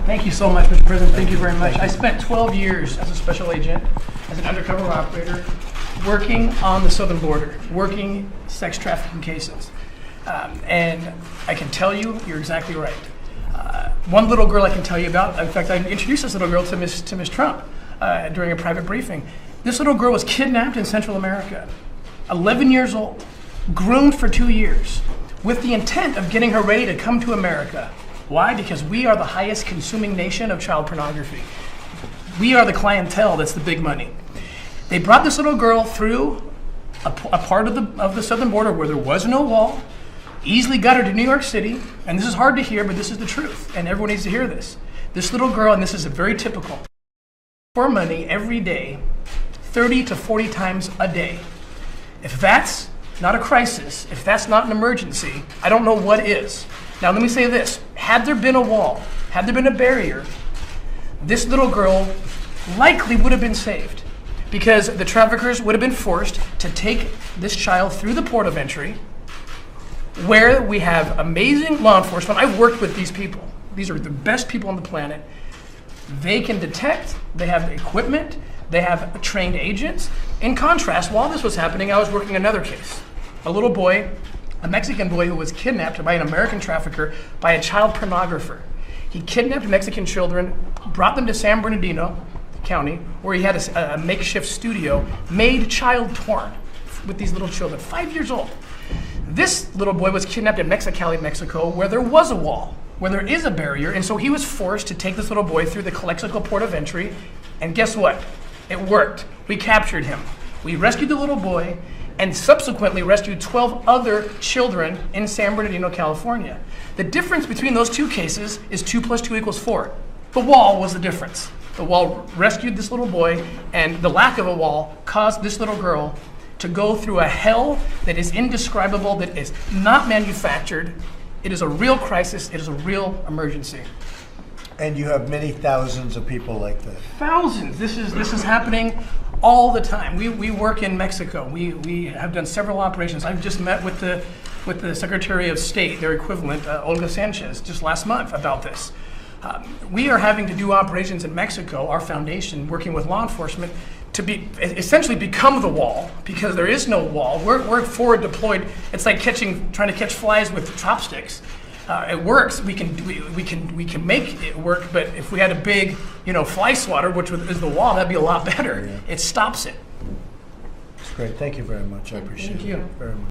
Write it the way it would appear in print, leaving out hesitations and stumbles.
Thank you so much, Mr. President. Thank you very much. I spent 12 years as a special agent, as an undercover operator, working on the southern border, working sex trafficking cases. And I can tell you, you're exactly right. One little girl I can tell you about, in fact, I introduced this little girl to Miss Trump during a private briefing. This little girl was kidnapped in Central America, 11 years old, groomed for 2 years, with the intent of getting her ready to come to America. Why? Because we are the highest consuming nation of child pornography. We are the clientele that's the big money. They brought this little girl through a part of the southern border where there was no wall, easily got her to New York City, and this is hard to hear, but this is the truth, and everyone needs to hear this. This little girl, and this is very typical, for money every day, 30 to 40 times a day. If that's not a crisis, if that's not an emergency, I don't know what is. Now let me say this, had there been a wall, had there been a barrier, this little girl likely would have been saved because the traffickers would have been forced to take this child through the port of entry where we have amazing law enforcement. I've worked with these people. These are the best people on the planet. They can detect, they have equipment, they have trained agents. In contrast, while this was happening, I was working another case. A little boy, a Mexican boy who was kidnapped by an American trafficker by a child pornographer. He kidnapped Mexican children, brought them to San Bernardino County, where he had a makeshift studio, made child porn with these little children, 5 years old. This little boy was kidnapped in Mexicali, Mexico, where there was a wall, where there is a barrier, and so he was forced to take this little boy through the Calexico port of entry, and guess what? It worked. We captured him. We rescued the little boy, and subsequently rescued 12 other children in San Bernardino, California. The difference between those two cases is 2 + 2 = 4. The wall was the difference. The wall rescued this little boy, and the lack of a wall caused this little girl to go through a hell that is indescribable, that is not manufactured. It is a real crisis. It is a real emergency. And you have many thousands of people like this. Thousands. This is happening all the time. We work in Mexico. We have done several operations. I've just met with the Secretary of State, their equivalent, Olga Sanchez, just last month about this. We are having to do operations in Mexico, our foundation, working with law enforcement, to essentially become the wall, because there is no wall. We're forward deployed. It's like trying to catch flies with chopsticks. It works. We can make it work, but if we had a big, fly swatter, which is the wall, that'd be a lot better. Yeah. It stops it. That's great. Thank you very much. I appreciate it. Thank you. Very much.